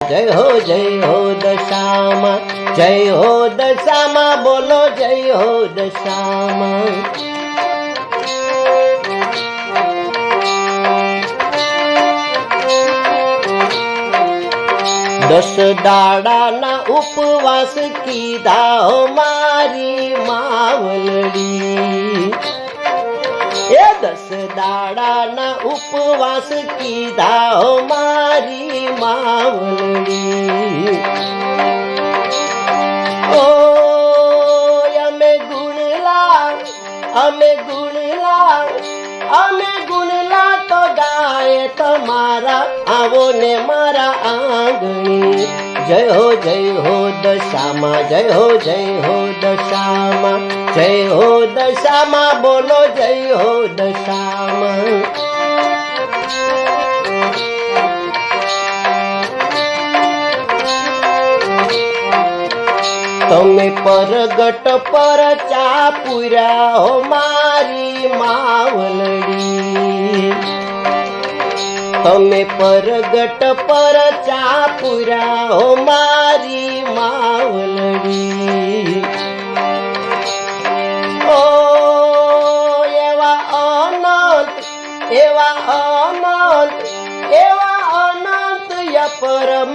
जय हो दशामा, जय हो दशामा, बोलो जय हो दशामा। दस दाडाना उपवास कीधा हो मारी मावलड़ी, ए 10 दाडाना उपवास कीधा हो मारी मावलड़ी। ओ अमे गुणला, अमे गुणला, अमे गुणला तो गाय तमारा, आवो ने मारा आंगणी। जय हो दशामा, जय हो दशामा, जय हो दशामा, बोलो जय हो दशामा। तमे परगट पर चापुरा हो मारी मावलड़ी, तमे परगट पर चापुरा हो मारी मावलड़ी। ओ एवा अनंत, एवा अनंत, एवा अनंत या परम